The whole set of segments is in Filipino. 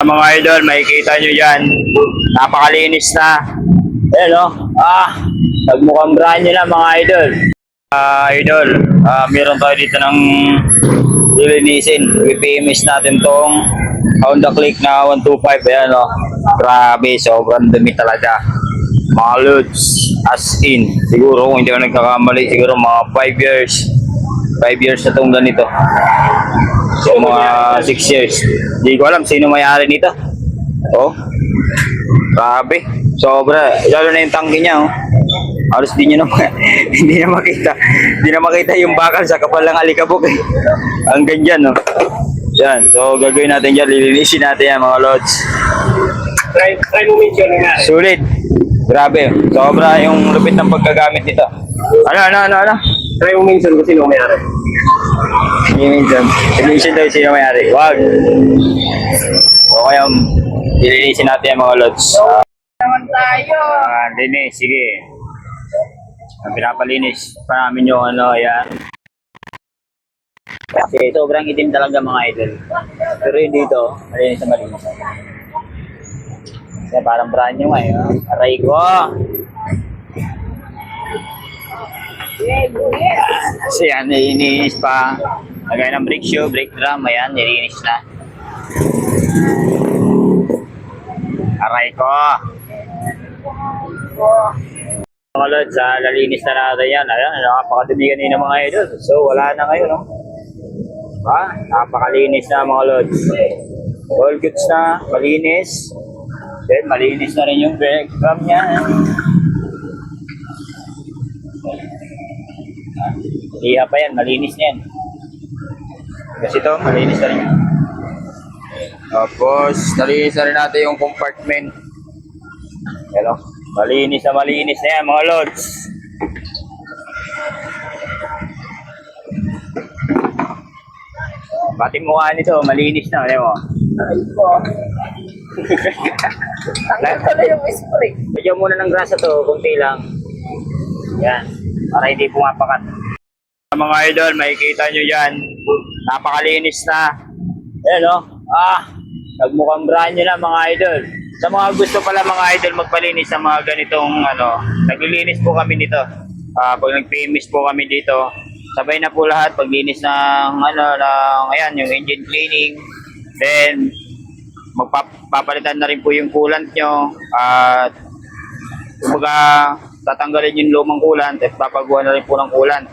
Mga idol, makikita nyo yan. Napakalinis na. Ayan o. Nagmukhang brand nyo na mga idol. Idol, meron tayo dito ng lilinisin. PPMS natin tong Honda Click na 125. Ayan o. Grabe, sobrang dumi talaga. Mga loads, as in. Siguro kung hindi ako nagkakamali, siguro mga 5 years. 5 years na itong ganito. So mga 6 years. Hindi ko alam sino may-ari nito. Oh. Grabe. Sobra. Lalo na yung tangke niya, oh. Halos hindi na hindi na makita. Hindi na makita yung bakal sa kapal ng alikabok, eh. Ang ganyan, oh. Yan. So gagawin natin diyan, lilinisin natin yan, mga lods. Try mo mention nga. Sulit. Grabe. Sobra yung lupit ng paggagamit nito. Ano? Try mo mention kung sino may-ari. Minsan. Lilinisin tayo sino may-ari. Wag. Okay, lilinisin natin yung mga lods. Naman tayo. Linis, sige. Pinapalinis pa namin yung ano, yan. Kasi sobrang itim talaga mga idol. Pero yun dito, malinis na malinis. Kasi parang brand new ngayon. Aray ko! Kasi yan, nilinis pa. Lagay ng brake shoe, brake drum, ayan, nilinis na. Aray ko! Mga lods, lalinis na natin yan. Ayan, napakadumi kanina mga idol. So, wala na ngayon, no? Napakalinis na mga lods. All goods na, malinis. Then, malinis na rin yung brake drum niya. Iha pa yan, malinis na yan. Kasi ito, malinis na rin yan. Tapos, nalinis na rin natin yung compartment. Hello? Malinis na yan, mga lods. Pati mukha nito, malinis na. Alam mo? Tanggal ko na yung spray. Bigyan muna ng grasa to, kunti lang. Yan, para hindi pumapakat. Mga idol, makikita nyo yan. Napakalinis na. Ayan o. Nagmukhang brand nyo na mga idol. Sa mga gusto pala mga idol magpalinis sa mga ganitong ano, naglilinis po kami dito. Pag nag-PMS po kami dito, sabay na po lahat paglinis ng ano, ayan, yung engine cleaning. Then magpapalitan na rin po yung coolant nyo at kumbaga tatanggalin yung lumang coolant at papagawa na rin po ng coolant.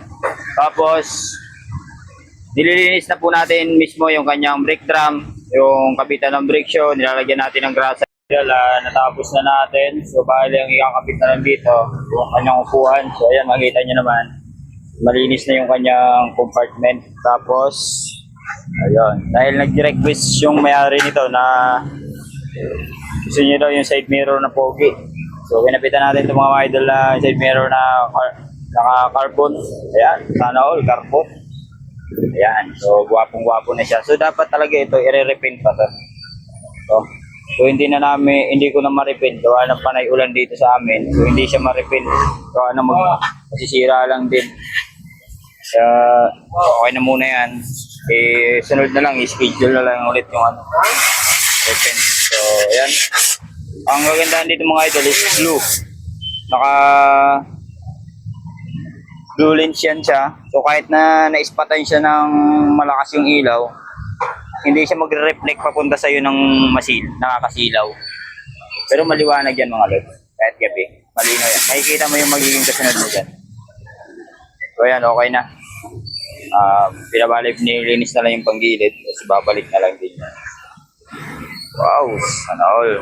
Tapos nililinis na po natin mismo yung kanyang brake drum, yung kapitan ng brake shoe, nilalagyan natin ng grasa. Natapos na natin. So bali ang ikakabit na lang dito yung kanyang upuan. So ayan, makita nyo naman malinis na yung kanyang compartment. Tapos ayun, dahil nag-request yung may-ari nito na gusto nyo daw yung side mirror na pogi. So pinapitan natin itong mga idol na side mirror na naka-carbon. Ayan, sana all carbon. Ayan, so gwapong-gwapo na siya. So dapat talaga ito i-repaint pa to. So hindi ko na ma-repaint. Gawa ng panay ulan dito sa amin. So hindi siya ma-repaint. Gawa ng masisira lang din. Okay na muna yan. Sunod na lang, i-schedule na lang ulit yung ano, repaint. So ayan. Ang kagandahan dito mga idol is blue. Blue lens yan siya. So kahit na naispatan siya ng malakas yung ilaw, hindi siya magre-reflect papunta sa iyo ng nakakasilaw. Pero maliwanag yan mga lods. Kahit gabi, malinaw yan. Makikita mo yung magiging kasunod mo dyan. So ayan, okay na. Pinabalik, nilinis na lang yung panggilid. Tapos babalik na lang din yan. Wow, sana all.